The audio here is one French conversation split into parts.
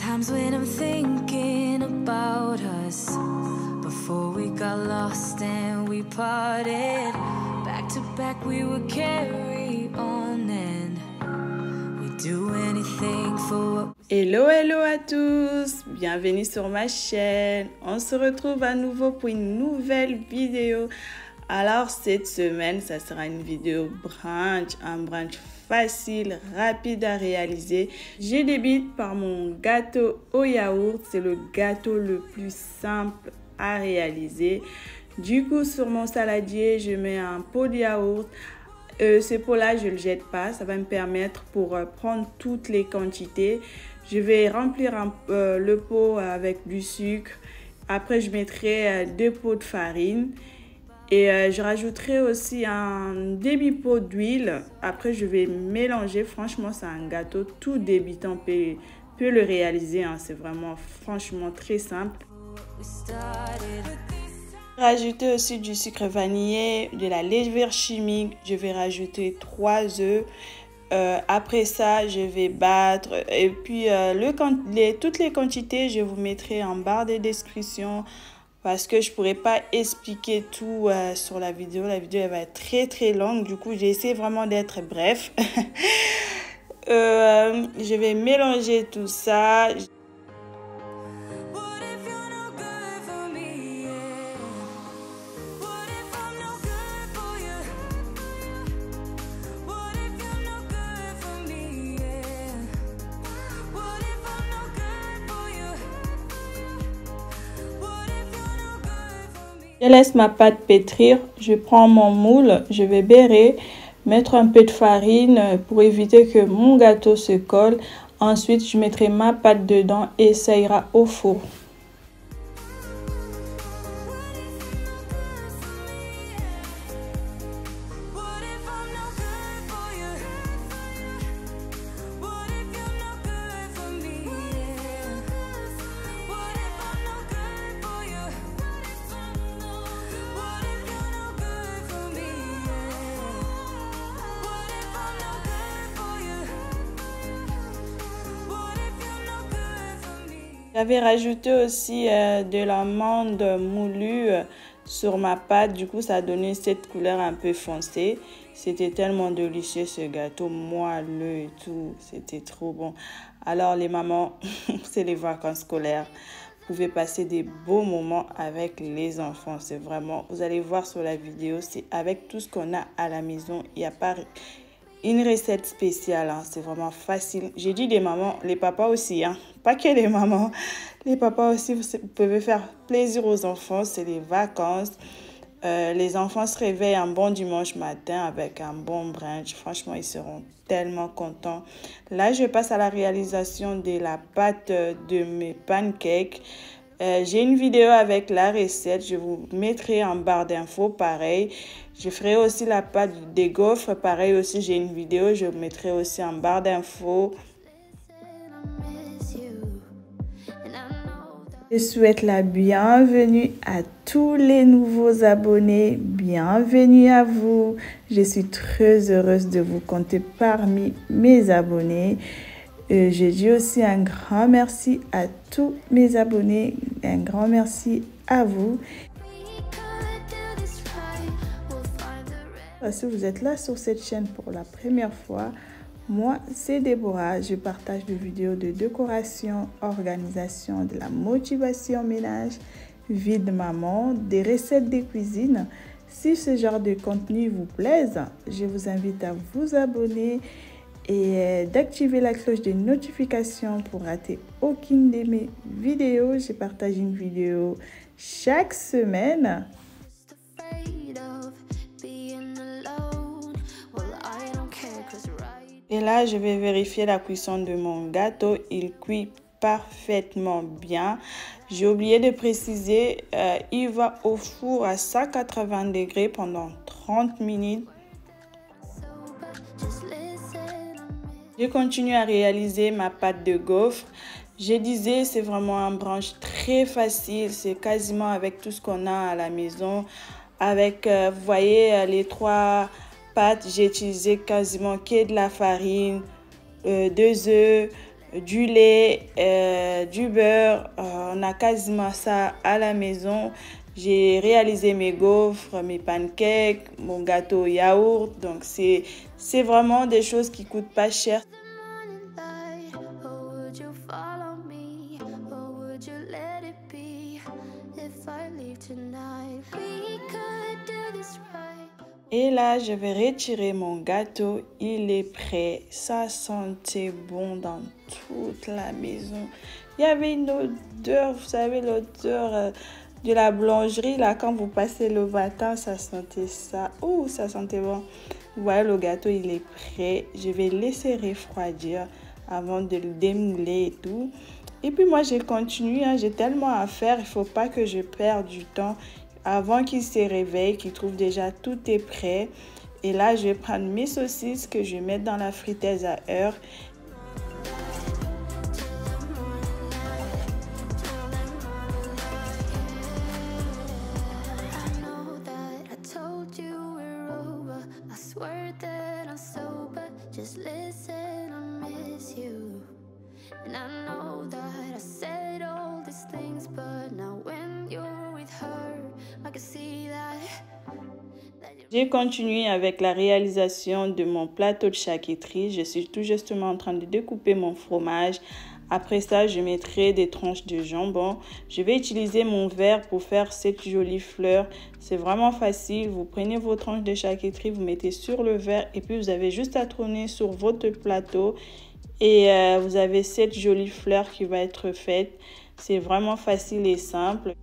Times when I'm thinking about us before we got lost and we parted. Back to back we would carry on and we'd do anything for what... Hello à tous, bienvenue sur ma chaîne. On se retrouve à nouveau pour une nouvelle vidéo. Alors cette semaine, ça sera une vidéo un brunch facile, rapide à réaliser. Je débute par mon gâteau au yaourt. C'est le gâteau le plus simple à réaliser. Du coup, sur mon saladier, je mets un pot de yaourt. Ce pot-là, je ne le jette pas. Ça va me permettre pour prendre toutes les quantités. Je vais remplir le pot avec du sucre. Après, je mettrai 2 pots de farine. Et je rajouterai aussi un demi-pot d'huile. Après, je vais mélanger. Franchement, c'est un gâteau. Tout débutant peut le réaliser. Hein. C'est vraiment, franchement, très simple. Rajouter aussi du sucre vanillé, de la levure chimique. Je vais rajouter 3 œufs. Après ça, je vais battre. Et puis, toutes les quantités, je vous mettrai en barre de description. Parce que je ne pourrais pas expliquer tout sur la vidéo. La vidéo elle va être très longue. Du coup, j'ai essayé vraiment d'être bref. Je vais mélanger tout ça. Je laisse ma pâte pétrir, je prends mon moule, je vais beurrer, mettre un peu de farine pour éviter que mon gâteau se colle. Ensuite, je mettrai ma pâte dedans et ça ira au four. J'avais rajouté aussi de l'amande moulue sur ma pâte. Du coup, ça a donné cette couleur un peu foncée. C'était tellement délicieux ce gâteau, moelleux et tout. C'était trop bon. Alors les mamans, c'est les vacances scolaires. Vous pouvez passer des beaux moments avec les enfants. C'est vraiment, vous allez voir sur la vidéo, c'est avec tout ce qu'on a à la maison. Il n'y a pas une recette spéciale, hein. C'est vraiment facile. J'ai dit des mamans, les papas aussi, hein. Pas que les mamans, les papas aussi, vous pouvez faire plaisir aux enfants. C'est les vacances. Les enfants se réveillent un bon dimanche matin avec un bon brunch. Franchement, ils seront tellement contents. Là, je passe à la réalisation de la pâte de mes pancakes. J'ai une vidéo avec la recette. Je vous mettrai en barre d'infos, pareil. Je ferai aussi la pâte des gaufres, pareil aussi. J'ai une vidéo, je vous mettrai aussi en barre d'infos. Je souhaite la bienvenue à tous les nouveaux abonnés. Bienvenue à vous. Je suis très heureuse de vous compter parmi mes abonnés. Je dis aussi un grand merci à tous mes abonnés. Un grand merci à vous. Si vous êtes là sur cette chaîne pour la première fois, moi, c'est Déborah. Je partage des vidéos de décoration, organisation, de la motivation ménage, vie de maman, des recettes de cuisine. Si ce genre de contenu vous plaise, je vous invite à vous abonner et d'activer la cloche de notification pour rater aucune de mes vidéos. Je partage une vidéo chaque semaine. Et là, je vais vérifier la cuisson de mon gâteau. Il cuit parfaitement bien. J'ai oublié de préciser, il va au four à 180 degrés pendant 30 minutes. Je continue à réaliser ma pâte de gaufre. Je disais, c'est vraiment un brunch très facile. C'est quasiment avec tout ce qu'on a à la maison. Avec, vous voyez, les 3 pâtes, j'ai utilisé quasiment que de la farine, 2 œufs, du lait, du beurre. On a quasiment ça à la maison. J'ai réalisé mes gaufres, mes pancakes, mon gâteau au yaourt. Donc, c'est vraiment des choses qui coûtent pas cher. Et là, je vais retirer mon gâteau. Il est prêt. Ça sentait bon dans toute la maison. Il y avait une odeur, vous savez, l'odeur de la boulangerie. Là, quand vous passez le matin, ça sentait ça. Ouh, ça sentait bon. Vous voyez, le gâteau, il est prêt. Je vais laisser refroidir avant de le démouler et tout. Et puis moi, j'ai continué. J'ai tellement à faire. Il ne faut pas que je perde du temps. Avant qu'il se réveille, qu'il trouve déjà tout est prêt. Et là, je vais prendre mes saucisses que je vais mettre dans la friteuse à heure. J'ai continué avec la réalisation de mon plateau de charcuterie. Je suis tout justement en train de découper mon fromage. Après ça, je mettrai des tranches de jambon. Je vais utiliser mon verre pour faire cette jolie fleur. C'est vraiment facile. Vous prenez vos tranches de charcuterie, vous mettez sur le verre et puis vous avez juste à tourner sur votre plateau. Et vous avez cette jolie fleur qui va être faite. C'est vraiment facile et simple.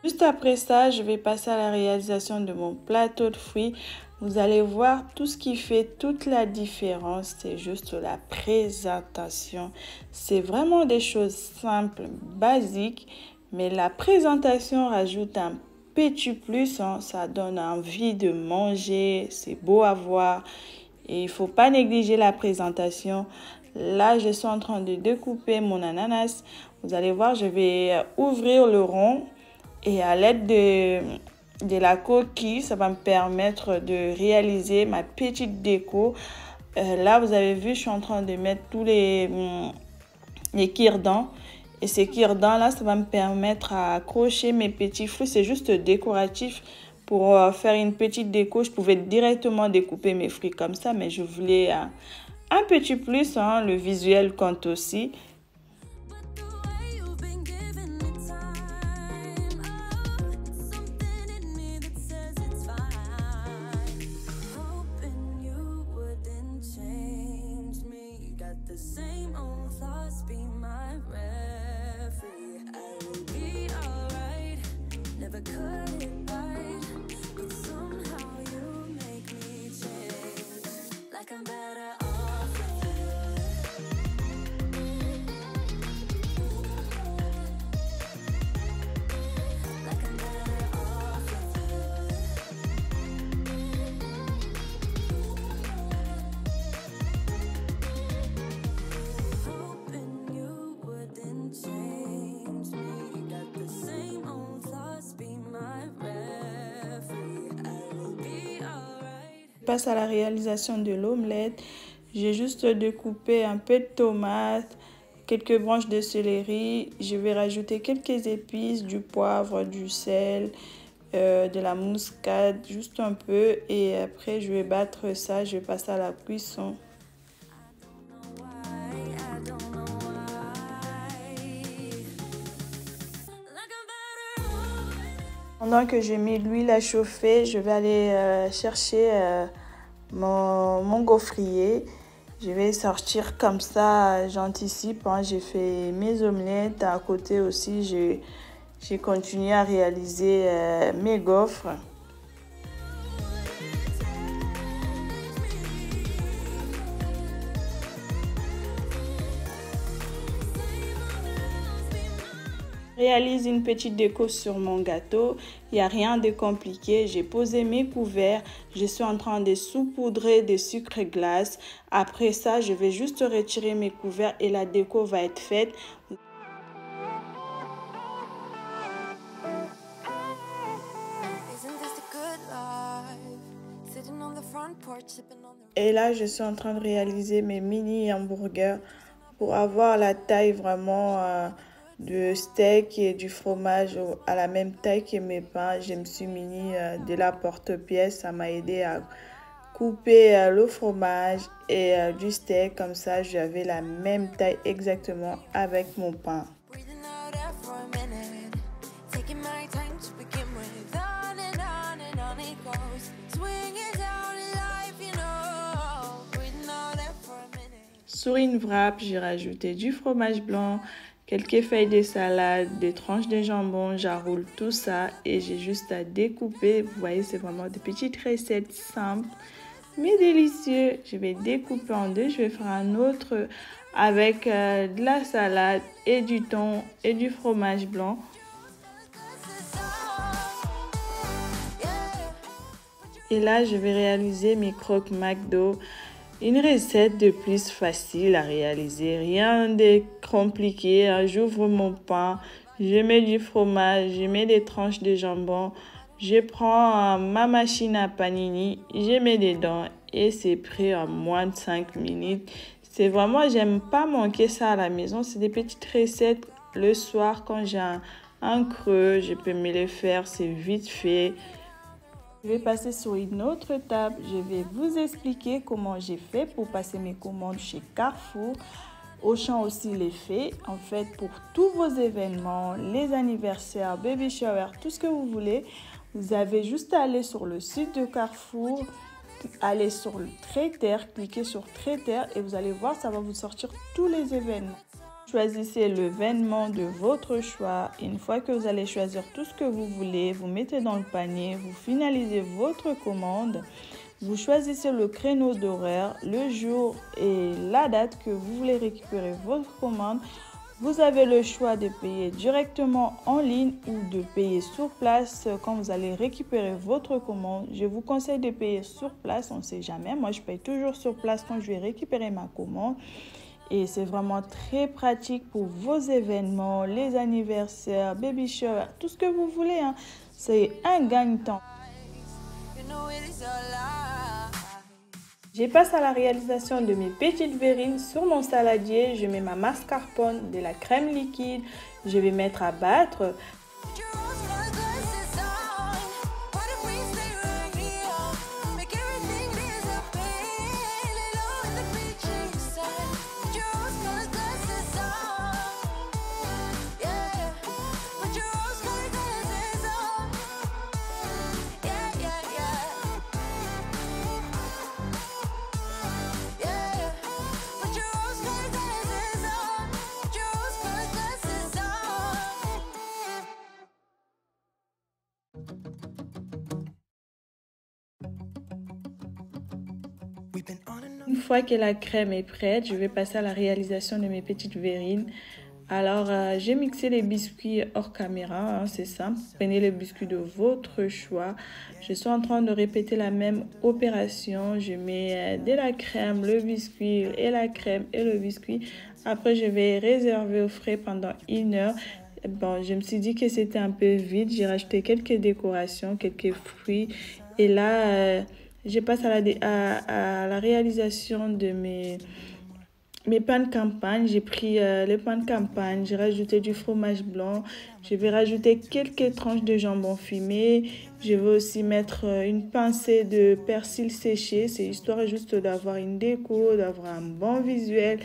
Juste après ça, je vais passer à la réalisation de mon plateau de fruits. Vous allez voir tout ce qui fait toute la différence. C'est juste la présentation. C'est vraiment des choses simples, basiques. Mais la présentation rajoute un petit plus. Ça donne envie de manger. C'est beau à voir. Et il ne faut pas négliger la présentation. Là, je suis en train de découper mon ananas. Vous allez voir, je vais ouvrir le rond. Et à l'aide de la coquille, ça va me permettre de réaliser ma petite déco. Là, vous avez vu, je suis en train de mettre tous les cure-dents. Et ces cure-dents-là, ça va me permettre à accrocher mes petits fruits. C'est juste décoratif. Pour faire une petite déco, je pouvais directement découper mes fruits comme ça. Mais je voulais un petit plus. Le visuel compte aussi. Je passe à la réalisation de l'omelette. J'ai juste découpé un peu de tomate, quelques branches de céleri. Je vais rajouter quelques épices, du poivre, du sel, de la muscade, juste un peu. Et après, je vais battre ça. Je vais passer à la cuisson. Pendant que j'ai mis l'huile à chauffer, je vais aller chercher mon gaufrier. Je vais sortir comme ça, j'anticipe. J'ai fait mes omelettes. À côté aussi, j'ai continué à réaliser mes gaufres. Réalise une petite déco sur mon gâteau. Il n'y a rien de compliqué. J'ai posé mes couverts. Je suis en train de saupoudrer de sucre glace. Après ça, je vais juste retirer mes couverts et la déco va être faite. Et là, je suis en train de réaliser mes mini hamburgers pour avoir la taille vraiment de steak et du fromage à la même taille que mes pains. Je me suis muni de la porte-pièce. Ça m'a aidé à couper le fromage et du steak. Comme ça, j'avais la même taille exactement avec mon pain. Sur une wrap, j'ai rajouté du fromage blanc, quelques feuilles de salade, des tranches de jambon. J'enroule tout ça et j'ai juste à découper. Vous voyez, c'est vraiment des petites recettes simples mais délicieuses. Je vais découper en deux. Je vais faire un autre avec de la salade et du thon et du fromage blanc. Et là, je vais réaliser mes croques McDo. Une recette de plus facile à réaliser, rien de compliqué. J'ouvre mon pain, je mets du fromage, je mets des tranches de jambon, je prends ma machine à panini, je mets dedans et c'est prêt en moins de 5 minutes. C'est vraiment, j'aime pas manquer ça à la maison. C'est des petites recettes le soir quand j'ai un creux, je peux me les faire, c'est vite fait. Je vais passer sur une autre table. Je vais vous expliquer comment j'ai fait pour passer mes commandes chez Carrefour. Auchan aussi les fait. En fait, pour tous vos événements, les anniversaires, baby shower, tout ce que vous voulez, vous avez juste à aller sur le site de Carrefour, aller sur le traiteur, cliquer sur traiteur et vous allez voir, ça va vous sortir tous les événements. Choisissez l'événement de votre choix. Une fois que vous allez choisir tout ce que vous voulez, vous mettez dans le panier, vous finalisez votre commande, vous choisissez le créneau d'horaire, le jour et la date que vous voulez récupérer votre commande. Vous avez le choix de payer directement en ligne ou de payer sur place quand vous allez récupérer votre commande. Je vous conseille de payer sur place, on ne sait jamais. Moi, je paye toujours sur place quand je vais récupérer ma commande. Et c'est vraiment très pratique pour vos événements, les anniversaires, baby shower, tout ce que vous voulez. C'est un gagne-temps. Je passe à la réalisation de mes petites verrines. Sur mon saladier, je mets ma mascarpone, de la crème liquide. Je vais mettre à battre. Une fois que la crème est prête, je vais passer à la réalisation de mes petites verrines. Alors, j'ai mixé les biscuits hors caméra, c'est simple. Prenez les biscuits de votre choix. Je suis en train de répéter la même opération. Je mets de la crème, le biscuit et la crème et le biscuit. Après, je vais réserver au frais pendant 1 heure. Bon, je me suis dit que c'était un peu vide. J'ai rajouté quelques décorations, quelques fruits. Et là, je passe à la réalisation de mes pains de campagne. J'ai pris les pains de campagne, j'ai rajouté du fromage blanc. Je vais rajouter quelques tranches de jambon fumé. Je vais aussi mettre une pincée de persil séché. C'est histoire juste d'avoir une déco, d'avoir un bon visuel.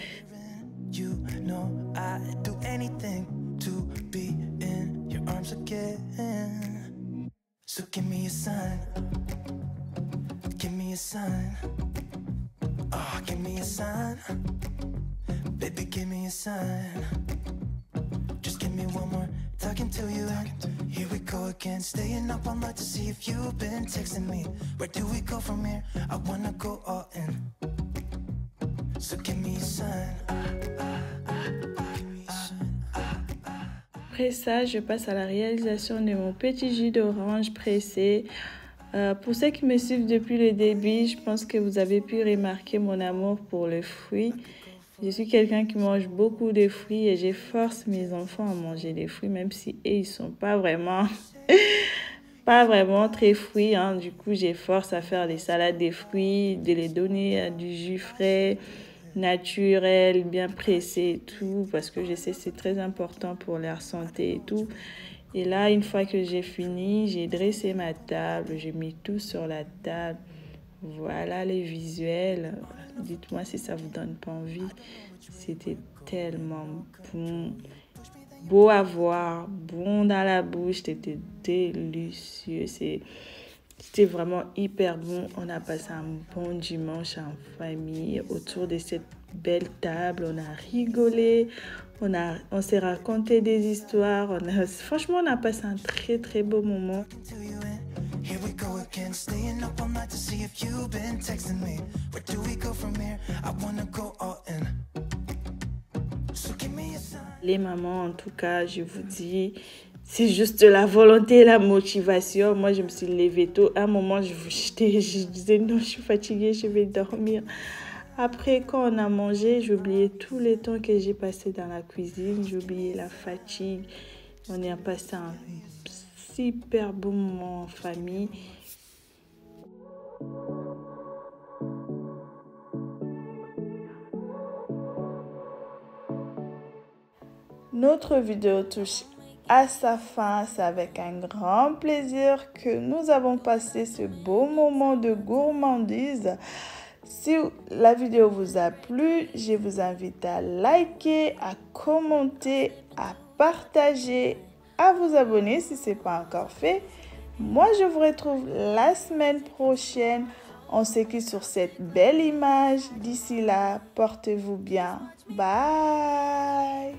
You know I'd do anything to be in your arms again. So give me a sign. Give me a sign. Oh, give me a sign. Baby, give me a sign. Just give me one more talk talking to you. Here we go again, staying up all night to see if you've been texting me. Where do we go from here? I wanna go all in. So give me a sign. Après ça, je passe à la réalisation de mon petit jus d'orange pressé. Pour ceux qui me suivent depuis le début, je pense que vous avez pu remarquer mon amour pour le fruit. Je suis quelqu'un qui mange beaucoup de fruits et je force mes enfants à manger des fruits, même si eux, ils sont pas vraiment très fruits. Hein. Du coup, je force à faire des salades de fruits, de les donner du jus frais, naturel, bien pressé et tout, parce que je sais que c'est très important pour leur santé et tout. Et là, une fois que j'ai fini, j'ai dressé ma table, j'ai mis tout sur la table. Voilà les visuels. Dites-moi si ça vous donne pas envie. C'était tellement bon. Beau à voir, bon dans la bouche, c'était délicieux. C'était vraiment hyper bon. On a passé un bon dimanche en famille autour de cette belle table. On a rigolé, on s'est raconté des histoires. Franchement, on a passé un très très beau moment. Here we go again, staying up all night to see if you've been texting me. Where do we go from here? I wanna go all in. So give me a sign. Les mamans, en tout cas, je vous dis, c'est juste la volonté et la motivation. Moi, je me suis levée tôt. À un moment, je disais non, je suis fatiguée, je vais dormir. Après, quand on a mangé, j'ai oublié tout le temps que j'ai passé dans la cuisine. J'ai oublié la fatigue. On a passé un super bon moment en famille. Notre vidéo touche à sa fin. C'est avec un grand plaisir que nous avons passé ce beau moment de gourmandise. Si la vidéo vous a plu, je vous invite à liker, à commenter, à partager, à vous abonner si ce n'est pas encore fait. Moi, je vous retrouve la semaine prochaine. On se quitte sur cette belle image. D'ici là, portez-vous bien. Bye!